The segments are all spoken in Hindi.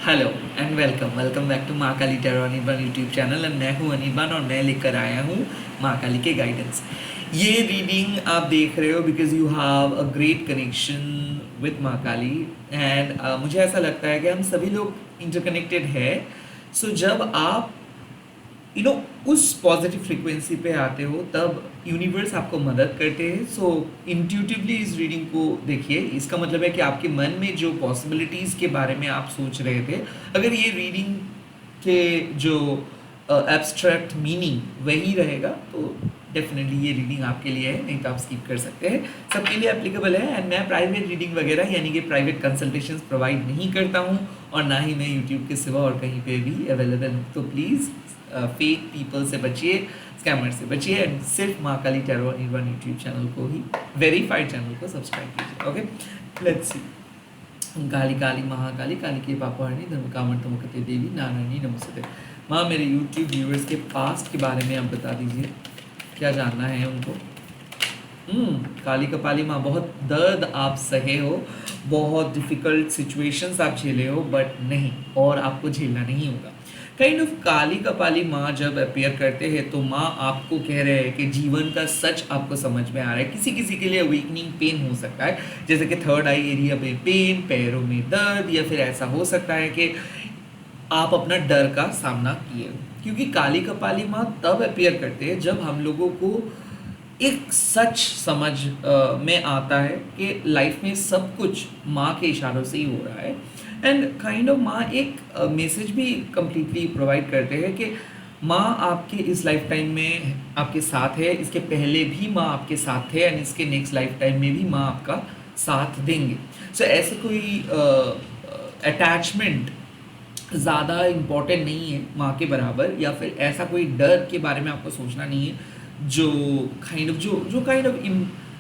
Hello and welcome back to माँ Kali tarot Anirban YouTube channel and मैं हूँ अनिर्बान और मैं लेकर आया हूँ माँ काली के गाइडेंस। ये रीडिंग आप देख रहे हो because you have a great connection with माँ काली एंड मुझे ऐसा लगता है कि हम सभी लोग इंटरकनेक्टेड है। सो जब आप उस पॉजिटिव फ्रीक्वेंसी पे आते हो तब यूनिवर्स आपको मदद करते हैं। सो इंट्यूटिवली इस रीडिंग को देखिए, इसका मतलब है कि आपके मन में जो पॉसिबिलिटीज़ के बारे में आप सोच रहे थे, अगर ये रीडिंग के जो एब्स्ट्रैक्ट मीनिंग वही रहेगा तो डेफिनेटली ये रीडिंग आपके लिए है, नहीं तो आप स्किप कर सकते हैं। सबके लिए एप्लीकेबल है एंड मैं प्राइवेट रीडिंग वगैरह यानी कि प्राइवेट कंसल्टेशंस प्रोवाइड नहीं करता हूँ और ना ही मैं यूट्यूब के सिवा और कहीं पे भी अवेलेबल हूँ। तो प्लीज़ फेक पीपल से बचिए, स्कैमर से बचिए एंड सिर्फ माँ Kali tarot Anirban YouTube channel को ही, वेरीफाइड चैनल को सब्सक्राइब कीजिए। Okay, let's see. Kali Kali Mahakali Kali के पापाहरणी धर्म कामण तमुकते देवी नारायणी नमस्ते। माँ, मेरे यूट्यूब व्यूअर्स के पास्ट के बारे में आप बता दीजिए, क्या जानना है उनको। काली कपाली माँ, बहुत दर्द आप सहे हो, बहुत डिफ़िकल्ट सिचुएशंस आप झेले हो, बट नहीं, और आपको झेलना नहीं होगा। काइंड ऑफ काली कपाली माँ जब अपेयर करते हैं तो माँ आपको कह रहे हैं कि जीवन का सच आपको समझ में आ रहा है। किसी किसी के लिए अवेकनिंग पेन हो सकता है, जैसे कि थर्ड आई एरिया में पेन, पैरों में दर्द, या फिर ऐसा हो सकता है कि आप अपना डर का सामना किए हो। क्योंकि काली कपाली माँ तब अपेयर करते हैं जब हम लोगों को एक सच समझ में आता है कि लाइफ में सब कुछ माँ के इशारों से ही हो रहा है। एंड काइंड ऑफ माँ एक मैसेज भी कम्प्लीटली प्रोवाइड करते हैं कि माँ आपके इस लाइफ टाइम में आपके साथ है, इसके पहले भी माँ आपके साथ थे एंड इसके नेक्स्ट लाइफ टाइम में भी माँ आपका साथ देंगे। सो ऐसे कोई अटैचमेंट ज़्यादा इम्पॉर्टेंट नहीं है माँ के बराबर, या फिर ऐसा कोई डर के बारे में आपको सोचना नहीं है जो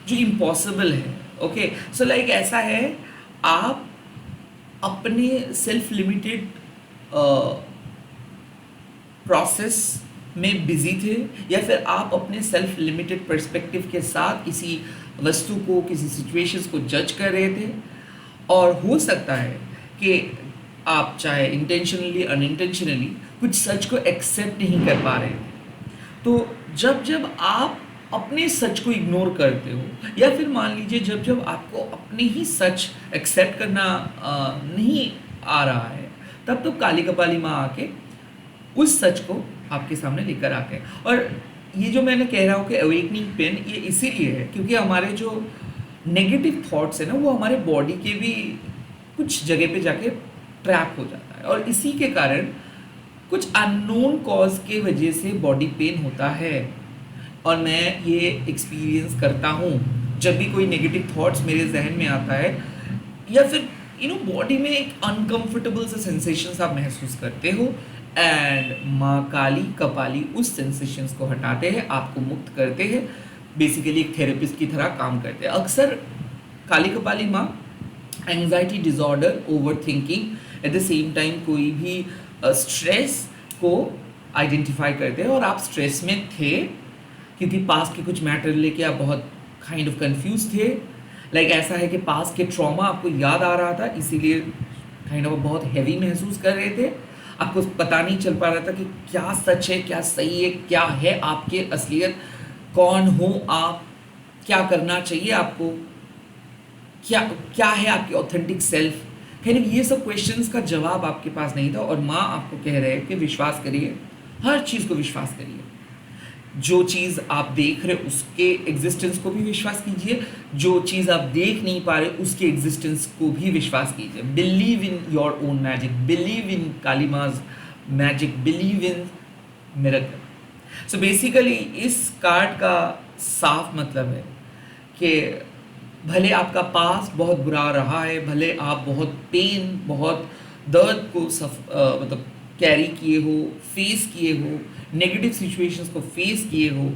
जो इम्पॉसिबल है। ओके, सो लाइक ऐसा है, आप अपने सेल्फ लिमिटेड प्रोसेस में बिजी थे, या फिर आप अपने सेल्फ लिमिटेड पर्सपेक्टिव के साथ किसी वस्तु को, किसी सिचुएशंस को जज कर रहे थे, और हो सकता है कि आप चाहे इंटेंशनली अनइंटेंशनली कुछ सच को एक्सेप्ट नहीं कर पा रहे थे। तो जब जब आप अपने सच को इग्नोर करते हो, या फिर मान लीजिए जब जब आपको अपने ही सच एक्सेप्ट करना नहीं आ रहा है, तब तो काली कपाली माँ आके उस सच को आपके सामने लेकर आते हैं। और ये जो मैंने कह रहा हूँ कि अवेकनिंग पेन, ये इसीलिए है क्योंकि हमारे जो नेगेटिव थॉट्स है ना, वो हमारे बॉडी के भी कुछ जगह पे जाके ट्रैप हो जाता है, और इसी के कारण कुछ अननोन कॉज के वजह से बॉडी पेन होता है। और मैं ये एक्सपीरियंस करता हूँ जब भी कोई नेगेटिव थॉट्स मेरे जहन में आता है, या फिर बॉडी में एक अनकंफर्टेबल से सेंसेशंस आप महसूस करते हो, एंड माँ काली कपाली उस सेंसेशंस को हटाते हैं, आपको मुक्त करते हैं, बेसिकली एक थेरेपिस्ट की तरह काम करते हैं। अक्सर काली कपाली माँ anxiety disorder, over thinking, eight the same time कोई भी स्ट्रेस को आइडेंटिफाई करते हैं, और आप स्ट्रेस में थे क्योंकि पास्ट के कुछ मैटर लेके आप बहुत काइंड ऑफ कंफ्यूज थे। लाइक ऐसा है कि पास्ट के ट्रॉमा आपको याद आ रहा था, इसीलिए काइंड ऑफ बहुत हैवी महसूस कर रहे थे। आपको पता नहीं चल पा रहा था कि क्या सच है, क्या सही है, क्या है आपके असलियत, कौन हो आप, क्या करना चाहिए आपको, क्या क्या है आपकी ऑथेंटिक सेल्फ। खैर, ये सब क्वेश्चंस का जवाब आपके पास नहीं था, और माँ आपको कह रहे हैं कि विश्वास करिए, हर चीज़ को विश्वास करिए। जो चीज़ आप देख रहे उसके एग्जिस्टेंस को भी विश्वास कीजिए, जो चीज़ आप देख नहीं पा रहे उसके एग्जिस्टेंस को भी विश्वास कीजिए। Believe in your own magic, believe in Kalima's magic, believe in miracle. So basically इस कार्ड का साफ मतलब है कि भले आपका पास बहुत बुरा रहा है, भले आप बहुत पेन, बहुत दर्द को मतलब कैरी किए हो, फेस किए हो, नेगेटिव सिचुएशंस को फेस किए हो,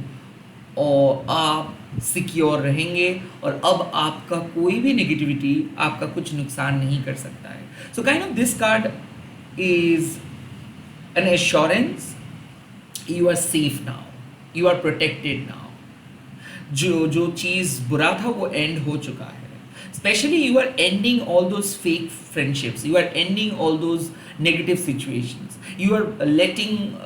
और आप सिक्योर रहेंगे, और अब आपका कोई भी नेगेटिविटी आपका कुछ नुकसान नहीं कर सकता है। So kind of this card is an assurance, you are safe now, you are protected now. जो चीज़ बुरा था वो एंड हो चुका है। Especially you are ending all those fake friendships, you are ending all those negative situations. You are letting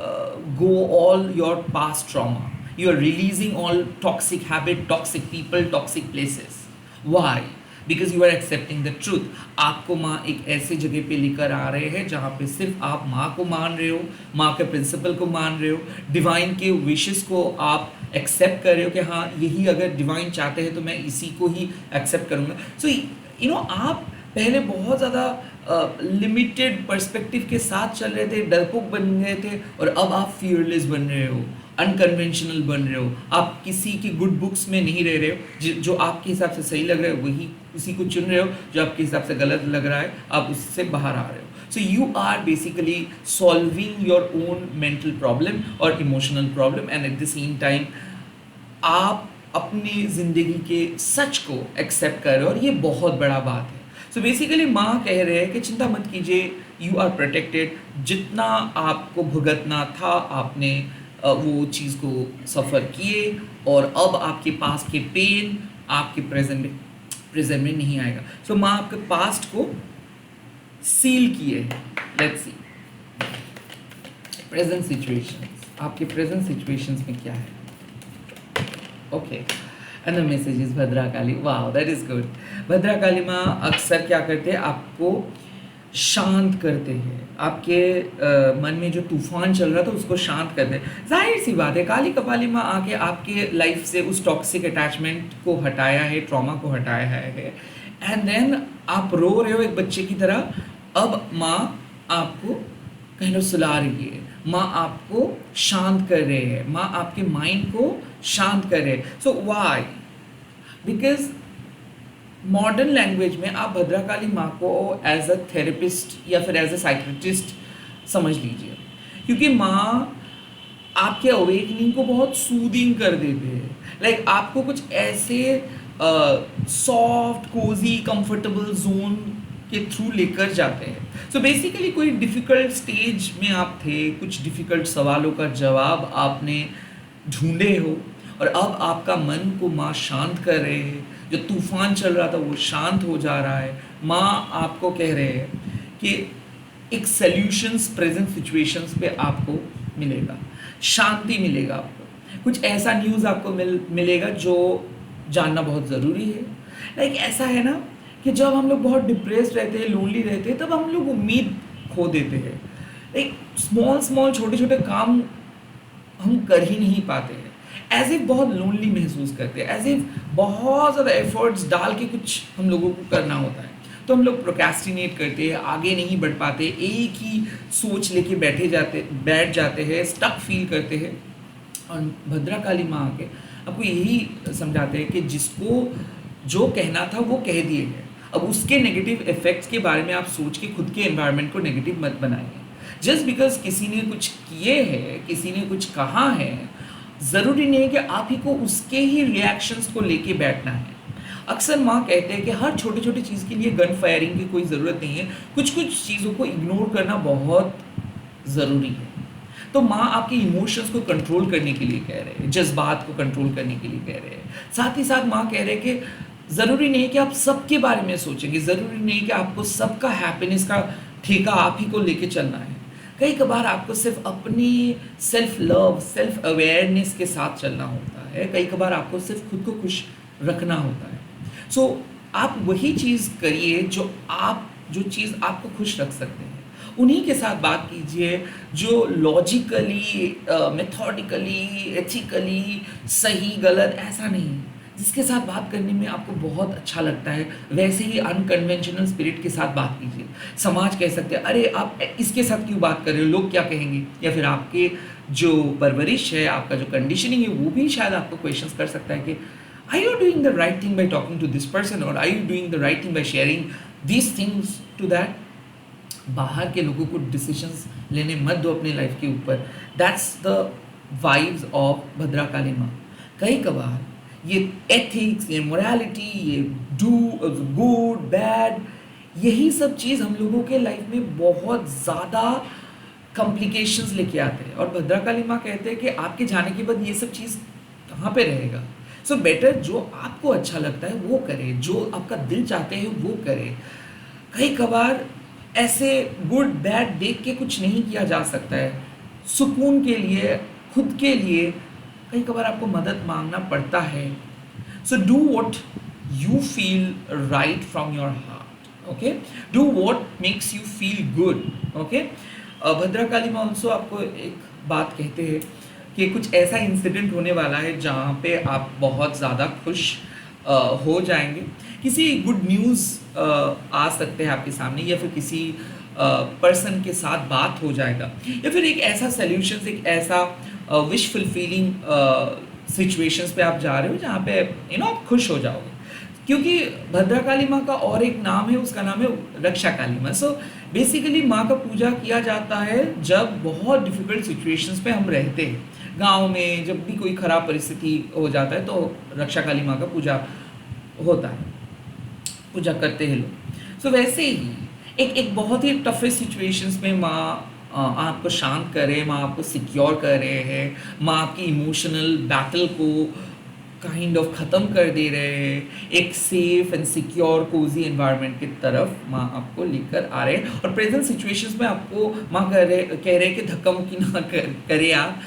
go all your past trauma. You are releasing all toxic habit, toxic people, toxic places. Why? Because you are accepting the truth. आपको माँ एक ऐसे जगह पे लेकर आ रहे हैं जहाँ पे सिर्फ आप माँ को मान रहे हो, माँ के प्रिंसिपल को मान रहे हो, डिवाइन के विशेस को आप एक्सेप्ट कर रहे हो कि हाँ यही अगर डिवाइन चाहते हैं तो मैं इसी को ही एक्सेप्ट करूँगा. सो यू नो आप पहले बहुत ज़्यादा लिमिटेड पर्सपेक्टिव के साथ चल रहे थे, डरपोक बन गए थे, और अब आप फियरलेस बन रहे हो, अनकन्वेंशनल बन रहे हो. आप किसी की गुड बुक्स में नहीं रह रहे हो. जो आपके हिसाब से सही लग रहा है वही उसी को चुन रहे हो, जो आपके हिसाब से गलत लग रहा है आप उससे बाहर आ रहे हो. So you are basically solving your own mental problem और emotional problem, and at the same time आप अपनी ज़िंदगी के सच को एक्सेप्ट कर रहे हो, और ये बहुत बड़ा बात है. सो बेसिकली माँ कह रहे हैं कि चिंता मत कीजिए, यू आर प्रोटेक्टेड. जितना आपको भुगतना था आपने वो चीज़ को सफ़र किए, और अब आपके पास के पेन आपके प्रेजेंट में नहीं आएगा. सो माँ आपके पास्ट को सील किए. Let's see present situations. आपके प्रेजेंट सिचुएशंस में क्या है? Okay, and the message is Bhadrakali. Wow, that is good. Bhadrakali माँ अक्सर क्या करते हैं, आपको शांत करते हैं. आपके मन में जो तूफान चल रहा था उसको शांत करते हैं. जाहिर सी बात है, काली कपाली माँ आके आपके लाइफ से उस टॉक्सिक अटैचमेंट को हटाया है, ट्रॉमा को हटाया है, एंड देन आप रो रहे हो एक बच्चे की तरह. अब माँ आपको कहीं सुला रही है, माँ आपको शांत कर रहे हैं, माँ आपके माइंड को शांत कर रहे हैं. So why? Because modern language में आप भद्राकाली माँ को एज अ थेरेपिस्ट या फिर एज अ साइकेट्रिस्ट समझ लीजिए, क्योंकि माँ आपके अवेकनिंग को बहुत सूदिंग कर देते हैं. लाइक आपको कुछ ऐसे सॉफ्ट कोजी कंफर्टेबल जोन के थ्रू लेकर जाते हैं. सो बेसिकली कोई डिफ़िकल्ट स्टेज में आप थे, कुछ डिफ़िकल्ट सवालों का जवाब आपने ढूंढे हो, और अब आपका मन को माँ शांत कर रहे हैं. जो तूफान चल रहा था वो शांत हो जा रहा है. माँ आपको कह रहे हैं कि एक सल्यूशंस प्रेजेंट सिचुएशंस पे आपको मिलेगा, शांति मिलेगा. आपको कुछ ऐसा न्यूज़ आपको मिलेगा जो जानना बहुत ज़रूरी है. लाइक ऐसा है ना कि जब हम लोग बहुत डिप्रेस्ड रहते हैं, लोनली रहते हैं, तब हम लोग उम्मीद खो देते हैं. लाइक स्मॉल छोटे छोटे काम हम कर ही नहीं पाते हैं, एज इफ बहुत लोनली महसूस करते हैं, एज इफ बहुत ज़्यादा एफर्ट्स डाल के कुछ हम लोगों को करना होता है, तो हम लोग प्रोक्रेस्टिनेट करते हैं, आगे नहीं बढ़ पाते, एक ही सोच लेके बैठ जाते हैं, स्टक फील करते हैं. और भद्राकाली माँ आके आपको यही समझाते हैं कि जिसको जो कहना था वो कह दिए है. अब उसके नेगेटिव इफेक्ट्स के बारे में आप सोच के खुद के एनवायरनमेंट को नेगेटिव मत बनाइए. जस्ट बिकॉज किसी ने कुछ किए हैं, किसी ने कुछ कहा है, ज़रूरी नहीं है कि आप ही को उसके ही रिएक्शंस को लेके बैठना है. अक्सर माँ कहते हैं कि हर छोटी छोटी चीज़ के लिए गन फायरिंग की कोई ज़रूरत नहीं है, कुछ चीज़ों को इग्नोर करना बहुत ज़रूरी है. तो माँ आपके इमोशंस को कंट्रोल करने के लिए कह रहे हैं, जज्बात को कंट्रोल करने के लिए कह रहे हैं. साथ ही साथ माँ कह रहे हैं कि ज़रूरी नहीं है कि आप सबके बारे में सोचेंगे, ज़रूरी नहीं है कि आपको सबका हैप्पीनेस का ठेका आप ही को लेके चलना है. कई कभार आपको सिर्फ अपनी सेल्फ लव, सेल्फ अवेयरनेस के साथ चलना होता है. कई कभार आपको सिर्फ खुद को खुश रखना होता है. सो आप वही चीज़ करिए जो चीज़ आपको खुश रख सकते हैं. उन्हीं के साथ बात कीजिए जो लॉजिकली, मेथोडिकली, एथिकली सही गलत ऐसा नहीं, जिसके साथ बात करने में आपको बहुत अच्छा लगता है. वैसे ही अनकन्वेंशनल स्पिरिट के साथ बात कीजिए. समाज कह सकते हैं अरे आप इसके साथ क्यों बात कर रहे हो, लोग क्या कहेंगे, या फिर आपके जो परवरिश है, आपका जो कंडीशनिंग है, वो भी शायद आपको क्वेश्चंस कर सकता है कि are you doing the right thing by talking to this person, और are you doing the right thing by sharing these things to that. बाहर के लोगों को डिसीजंस लेने मत दो अपने लाइफ के ऊपर. दैट्स द वाइब्स ऑफ भद्राकाली माँ. कई कबार ये एथिक्स, ये मोरालिटी, ये डू गुड बैड, यही सब चीज़ हम लोगों के लाइफ में बहुत ज़्यादा कॉम्प्लिकेशंस लेके आते हैं. और भद्राकाली माँ कहते हैं कि आपके जाने के बाद ये सब चीज़ कहाँ पे रहेगा. सो बेटर जो आपको अच्छा लगता है वो करें, जो आपका दिल चाहते हैं वो करें. कई कबार ऐसे गुड बैड देख के कुछ नहीं किया जा सकता है। सुकून के लिए, खुद के लिए कई कबार आपको मदद मांगना पड़ता है। So do what you feel right from your heart, okay, do what makes you feel good, okay. Bhadrakali में ऑल्सो आपको एक बात कहते हैं कि कुछ ऐसा इंसिडेंट होने वाला है जहाँ पे आप बहुत ज़्यादा खुश हो जाएंगे। किसी गुड न्यूज़ आ सकते हैं आपके सामने, या फिर किसी पर्सन के साथ बात हो जाएगा, या फिर एक ऐसा सल्यूशन, एक ऐसा विश फुलफिलिंग सिचुएशंस पे आप जा रहे हो जहाँ पे आप खुश हो जाओगे। क्योंकि भद्रकाली माँ का और एक नाम है, उसका नाम है रक्षा काली माँ। सो बेसिकली माँ का पूजा किया जाता है जब बहुत डिफिकल्ट सिचुएशंस पे हम रहते हैं। गांव में जब भी कोई ख़राब परिस्थिति हो जाता है तो रक्षा काली माँ का पूजा होता है, पूजा करते हैं लोग। सो वैसे ही एक बहुत ही टफेस्ट सिचुएशंस में माँ आपको शांत करे, माँ आपको सिक्योर कर रहे हैं, माँ आपकी इमोशनल बैटल को काइंड ऑफ ख़त्म कर दे रहे हैं, एक safe and secure cosy environment की तरफ माँ आपको लेकर आ रहे हैं। और प्रेजेंट सिचुएशंस में आपको माँ कह रहे कि धक्का मुक्की ना करे आप,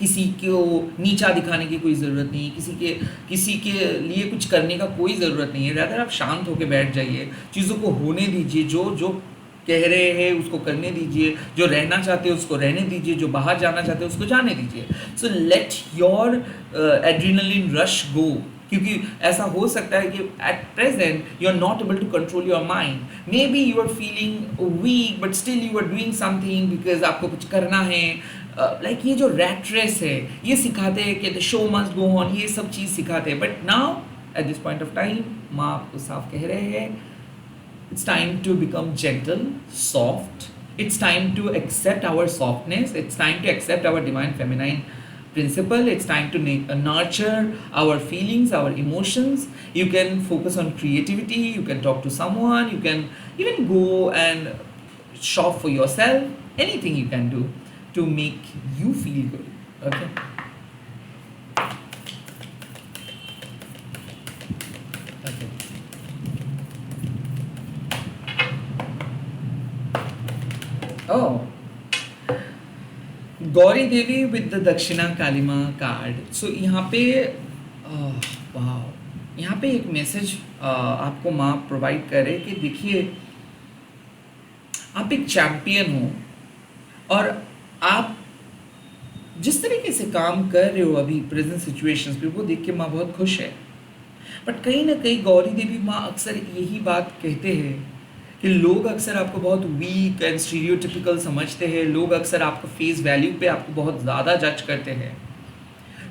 किसी को नीचा दिखाने की कोई ज़रूरत नहीं, किसी के लिए कुछ करने का कोई ज़रूरत नहीं है। रादर आप शांत होकर बैठ जाइए, चीज़ों को होने दीजिए, जो कह रहे हैं उसको करने दीजिए, जो रहना चाहते हो उसको रहने दीजिए, जो बाहर जाना चाहते हो उसको जाने दीजिए। So let your adrenaline rush go, क्योंकि ऐसा हो सकता है कि at present you are not able to control your mind, maybe you are feeling weak but still you are doing something because आपको कुछ करना है। लाइक ये जो रैट रेस है ये सिखाते हैं कि the show must go on, ये सब चीज़ सिखाते हैं। But now at this point of time माँ आपको साफ कह रहे हैं, it's time to become gentle, soft. It's time to accept our softness. It's time to accept our divine feminine principle. It's time to nurture our feelings, our emotions. You can focus on creativity. You can talk to someone. You can even go and shop for yourself. Anything you can do to make you feel good. Okay. Oh, Gauri Devi with the दक्षिणा कालीमा कार्ड। सो यहाँ पे वाह, यहाँ पे एक मैसेज आपको माँ प्रोवाइड करे कि देखिए आप एक चैंपियन हो और आप जिस तरीके से काम कर रहे हो अभी प्रेजेंट सिचुएशंस पे, वो देख के माँ बहुत खुश है। बट कहीं ना कहीं गौरी देवी माँ अक्सर यही बात कहते हैं कि लोग अक्सर आपको बहुत वीक एंड स्टीरियोटिपिकल समझते हैं, लोग अक्सर आपको फेस वैल्यू पे आपको बहुत ज़्यादा जज करते हैं।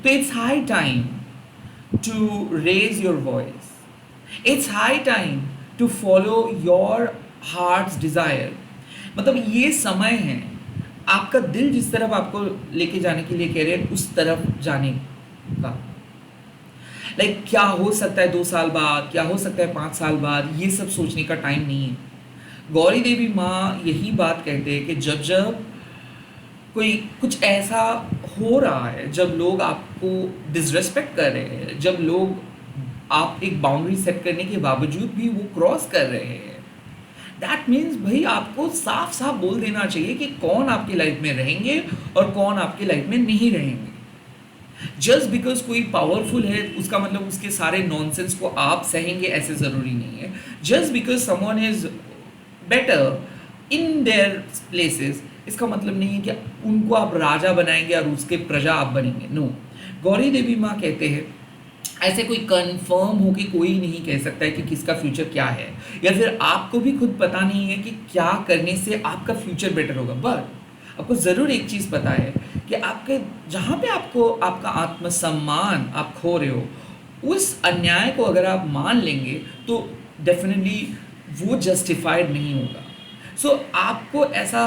तो it's high time to raise your voice, it's high time to follow your heart's desire. मतलब ये समय है आपका दिल जिस तरफ आपको लेके जाने के लिए कह रहे हैं उस तरफ जाने का। लाइक क्या हो सकता है 2 साल बाद, क्या हो सकता है 5 साल बाद, ये सब सोचने का टाइम नहीं है। गौरी देवी माँ यही बात कहते हैं कि जब जब कोई कुछ ऐसा हो रहा है, जब लोग आपको डिसरेस्पेक्ट कर रहे हैं, जब लोग आप एक बाउंड्री सेट करने के बावजूद भी वो क्रॉस कर रहे हैं, दैट मीन्स भाई आपको साफ साफ बोल देना चाहिए कि कौन आपकी लाइफ में रहेंगे और कौन आपकी लाइफ में नहीं रहेंगे। जस्ट बिकॉज कोई पावरफुल है उसका मतलब उसके सारे नॉनसेंस को आप सहेंगे ऐसे ज़रूरी नहीं है। Just because someone is better in their places इसका मतलब नहीं है कि उनको आप राजा बनाएंगे और उसके प्रजा आप बनेंगे। नो, गौरी देवी माँ कहते हैं ऐसे कोई कंफर्म हो कि कोई नहीं कह सकता है कि किसका फ्यूचर क्या है, या फिर आपको भी खुद पता नहीं है कि क्या करने से आपका फ्यूचर बेटर होगा। बट आपको ज़रूर एक चीज़ पता है कि आपके जहाँ पे आपको आपका आत्मसम्मान आप खो रहे हो, उस अन्याय को अगर आप मान लेंगे तो डेफिनेटली वो जस्टिफाइड नहीं होगा। सो आपको ऐसा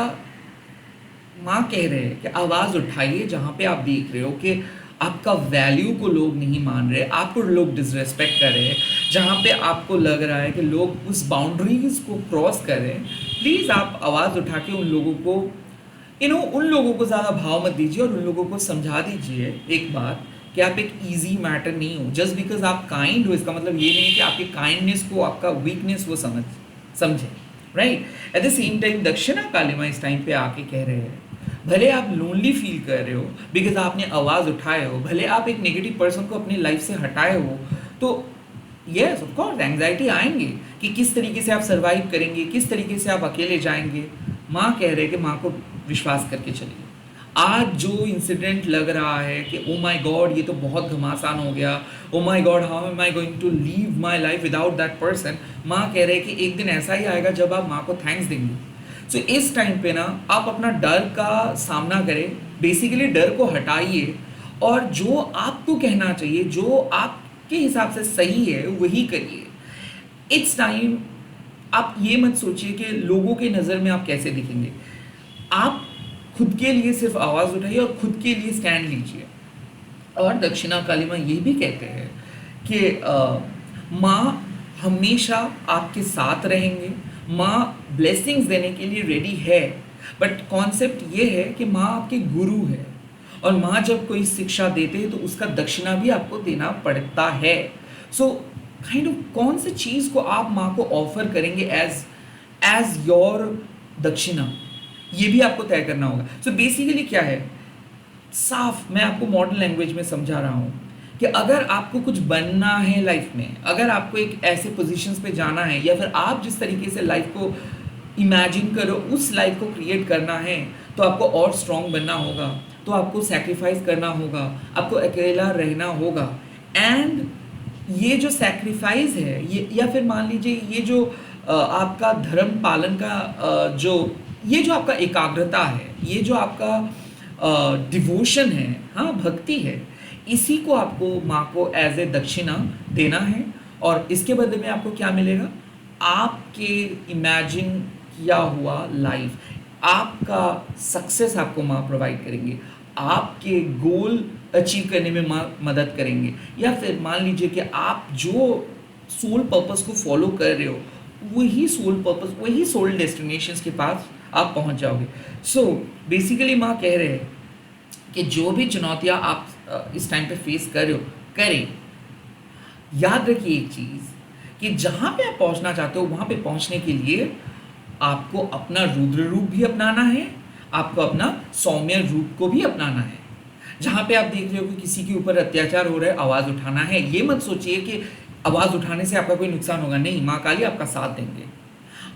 माँ कह रहे हैं कि आवाज़ उठाइए जहाँ पे आप देख रहे हो कि आपका वैल्यू को लोग नहीं मान रहे, आपको लोग डिसरेस्पेक्ट कर रहे हैं, जहाँ पे आपको लग रहा है कि लोग उस बाउंड्रीज को क्रॉस कर रहे हैं। प्लीज़ आप आवाज़ उठा के उन लोगों को उन लोगों को ज़्यादा भाव मत दीजिए और उन लोगों को समझा दीजिए एक बात कि आप एक ईजी मैटर नहीं हो। जस्ट बिकॉज आप काइंड हो इसका मतलब ये नहीं है कि आपकी काइंडनेस को आपका वीकनेस वो समझे। Right. Eight the same time दक्षिणा काली माँ इस टाइम पे आके कह रहे हैं, भले आप लोनली फील कर रहे हो बिकॉज आपने आवाज़ उठाए हो, भले आप एक नेगेटिव पर्सन को अपनी लाइफ से हटाए हो, तो यस ऑफ कोर्स एंग्जाइटी आएंगे कि किस तरीके से आप सर्वाइव करेंगे, किस तरीके से आप अकेले जाएंगे। माँ कह रहे हैं कि माँ को विश्वास करके चलिए। आज जो इंसिडेंट लग रहा है कि ओ माय गॉड ये तो बहुत घमासान हो गया, oh my god how am I going to leave my life without that person, माँ कह रहे हैं कि एक दिन ऐसा ही आएगा जब आप माँ को थैंक्स देंगे। सो इस टाइम पे ना आप अपना डर का सामना करें, बेसिकली डर को हटाइए और जो आपको कहना चाहिए, जो आपके हिसाब से सही है वही करिए। इट्स टाइम आप ये मत सोचिए कि लोगों के नज़र में आप कैसे दिखेंगे। आप खुद के लिए सिर्फ आवाज़ उठाइए और खुद के लिए स्टैंड लीजिए। और दक्षिणा काली माँ ये भी कहते हैं कि माँ हमेशा आपके साथ रहेंगे, माँ ब्लेसिंग्स देने के लिए रेडी है। बट कॉन्सेप्ट ये है कि माँ आपके गुरु है और माँ जब कोई शिक्षा देते हैं तो उसका दक्षिणा भी आपको देना पड़ता है। सो काइंड ऑफ कौन सी चीज़ को आप माँ को ऑफर करेंगे एज एज योर दक्षिणा, ये भी आपको तय करना होगा। सो बेसिकली क्या है, साफ मैं आपको मॉडर्न लैंग्वेज में समझा रहा हूँ कि अगर आपको कुछ बनना है लाइफ में, अगर आपको एक ऐसे पोजीशंस पे जाना है, या फिर आप जिस तरीके से लाइफ को इमेजिन करो उस लाइफ को क्रिएट करना है, तो आपको और स्ट्रॉन्ग बनना होगा, तो आपको सेक्रीफाइस करना होगा, आपको अकेला रहना होगा। एंड ये जो सेक्रीफाइस है, ये या फिर मान लीजिए ये जो आपका धर्म पालन का ये जो आपका एकाग्रता है, ये जो आपका डिवोशन है, हाँ भक्ति है, इसी को आपको माँ को एज ए दक्षिणा देना है। और इसके बदले में आपको क्या मिलेगा, आपके इमेजिन किया हुआ लाइफ, आपका सक्सेस आपको माँ प्रोवाइड करेंगे, आपके गोल अचीव करने में माँ मदद करेंगे। या फिर मान लीजिए कि आप जो सोल पर्पस को फॉलो कर रहे हो, वही सोल पर्पस, वही सोल डेस्टिनेशंस के पास आप पहुंच जाओगे। सो बेसिकली माँ कह रहे हैं कि जो भी चुनौतियाँ आप इस टाइम पे फेस कर रहे हो, करें। याद रखिए एक चीज़ कि जहाँ पे आप पहुँचना चाहते हो वहाँ पे पहुँचने के लिए आपको अपना रुद्र रूप भी अपनाना है, आपको अपना सौम्य रूप को भी अपनाना है। जहाँ पे आप देख रहे हो कि किसी के ऊपर अत्याचार हो रहा है, आवाज़ उठाना है। ये मत सोचिए कि आवाज़ उठाने से आपका कोई नुकसान होगा, नहीं, माँ काली आपका साथ देंगे।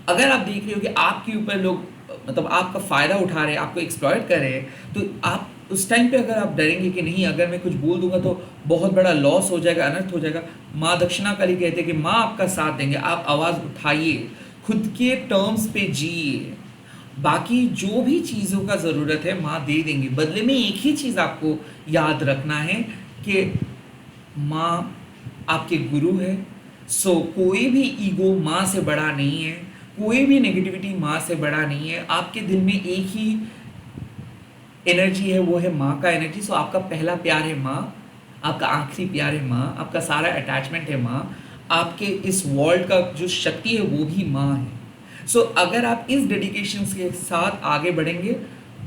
अगर आप देख रहे हो कि आपके ऊपर लोग मतलब आपका फ़ायदा उठा रहे हैं, आपको एक्सप्लॉइट कर रहे हैं, तो आप उस टाइम पे अगर आप डरेंगे कि नहीं अगर मैं कुछ बोल दूंगा तो बहुत बड़ा लॉस हो जाएगा, अनर्थ हो जाएगा, माँ दक्षिणा काली कहते हैं कि माँ आपका साथ देंगे। आप आवाज़ उठाइए, खुद के टर्म्स पे जिए, बाकी जो भी चीज़ों का ज़रूरत है माँ दे देंगी। बदले में एक ही चीज़ आपको याद रखना है कि माँ आपके गुरु है। सो कोई भी ईगो माँ से बड़ा नहीं है, कोई भी नेगेटिविटी माँ से बड़ा नहीं है। आपके दिल में एक ही एनर्जी है, वो है माँ का एनर्जी। सो आपका पहला प्यार है माँ, आपका आखिरी प्यार है माँ, आपका सारा अटैचमेंट है माँ, आपके इस वर्ल्ड का जो शक्ति है वो भी माँ है। सो अगर आप इस डेडिकेशन के साथ आगे बढ़ेंगे,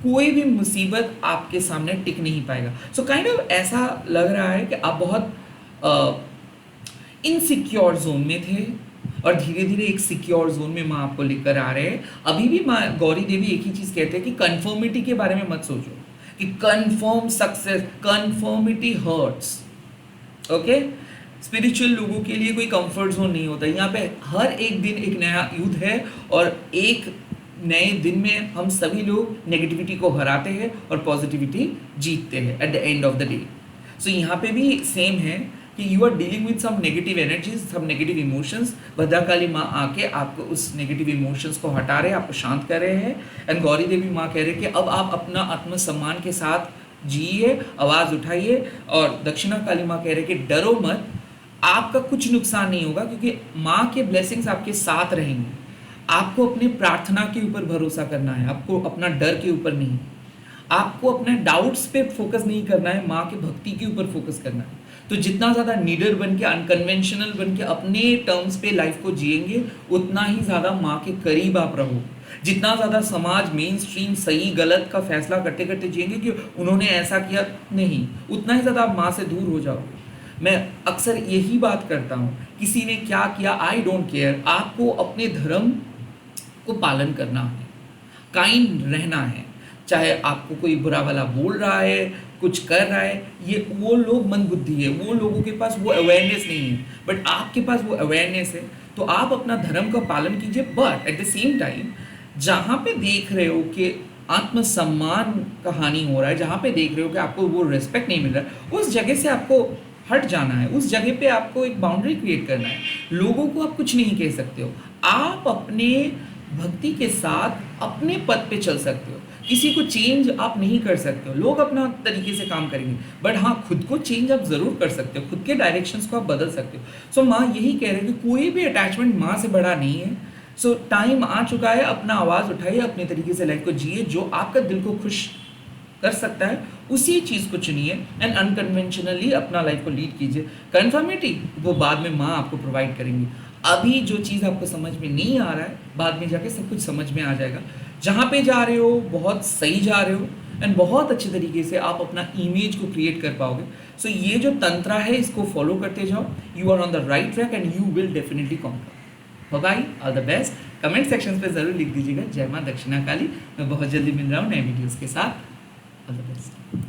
कोई भी मुसीबत आपके सामने टिक नहीं पाएगा। सो काइंड ऑफ ऐसा लग रहा है कि आप बहुत इनसिक्योर जोन में थे और धीरे धीरे एक सिक्योर जोन में माँ आपको लेकर आ रहे हैं। अभी भी माँ गौरी देवी एक ही चीज़ कहते हैं कि कन्फर्मिटी के बारे में मत सोचो कि confirm success, conformity hurts. Okay, spiritual लोगों के लिए कोई कंफर्ट जोन नहीं होता। यहाँ पे हर एक दिन एक नया युद्ध है और एक नए दिन में हम सभी लोग नेगेटिविटी को हराते हैं और पॉजिटिविटी जीतते हैं at the end of the day. So यहाँ पे भी सेम है कि you are dealing with some negative energies, some negative emotions. Bhadrakali माँ आके आपको उस नेगेटिव इमोशंस को हटा रहे हैं, आपको शांत कर रहे हैं। एंड गौरी देवी माँ कह रहे हैं कि अब आप अपना आत्मसम्मान के साथ जिए, आवाज़ उठाइए। और दक्षिणा काली माँ कह रहे हैं कि डरो मत, आपका कुछ नुकसान नहीं होगा क्योंकि माँ के ब्लेसिंग्स आपके साथ रहेंगे। आपको अपनी प्रार्थना के ऊपर भरोसा करना है, आपको अपना डर के ऊपर नहीं। आपको अपने डाउट्स पे फोकस नहीं करना है, माँ के भक्ति के ऊपर फोकस करना है। तो जितना ज़्यादा नीडर बन के, अनकन्वेंशनल बन के अपने टर्म्स पे लाइफ को जिएंगे, उतना ही ज़्यादा माँ के करीब आप रहो। जितना ज़्यादा समाज मेन स्ट्रीम सही गलत का फैसला करते करते जिएंगे कि उन्होंने ऐसा किया, नहीं, उतना ही ज़्यादा आप माँ से दूर हो जाओगे। मैं अक्सर यही बात करता हूँ, किसी ने क्या किया आई डोंट केयर। आपको अपने धर्म को पालन करना है, काइंड रहना है। चाहे आपको कोई बुरा वाला बोल रहा है, कुछ कर रहा है, ये वो लोग मंदबुद्धि है, वो लोगों के पास वो अवेयरनेस नहीं है, बट आपके पास वो अवेयरनेस है। तो आप अपना धर्म का पालन कीजिए, but at the same time जहाँ पे देख रहे हो कि आत्मसम्मान का हानि हो रहा है, जहाँ पे देख रहे हो कि आपको वो रिस्पेक्ट नहीं मिल रहा है, उस जगह से आपको हट जाना है। उस जगह पे आपको एक बाउंड्री क्रिएट करना है। लोगों को आप कुछ नहीं कह सकते हो, आप अपने भक्ति के साथ अपने पद पे चल सकते हो। किसी को चेंज आप नहीं कर सकते हो, लोग अपना तरीके से काम करेंगे, बट हाँ खुद को चेंज आप ज़रूर कर सकते हो, खुद के डायरेक्शंस को आप बदल सकते हो। सो माँ यही कह रहे हैं कि कोई भी अटैचमेंट माँ से बड़ा नहीं है। सो टाइम आ चुका है, अपना आवाज़ उठाइए, अपने तरीके से लाइफ को जिए, जो आपका दिल को खुश कर सकता है उसी चीज़ को चुनिए एंड अनकन्वेंशनली अपना लाइफ को लीड कीजिए। कन्फर्मिटी वो बाद में माँ आपको प्रोवाइड करेंगी। अभी जो चीज़ आपको समझ में नहीं आ रहा है, बाद में जाके सब कुछ समझ में आ जाएगा। जहाँ पे जा रहे हो बहुत सही जा रहे हो एंड बहुत अच्छे तरीके से आप अपना इमेज को क्रिएट कर पाओगे। सो ये जो तंत्र है इसको फॉलो करते जाओ, you are on the right track and you will definitely conquer. Bye, all the best. Comment section पे ज़रूर लिख दीजिएगा जय माँ दक्षिणा काली। मैं बहुत जल्दी मिल रहा हूँ नए वीडियोज़ के साथ। All the best.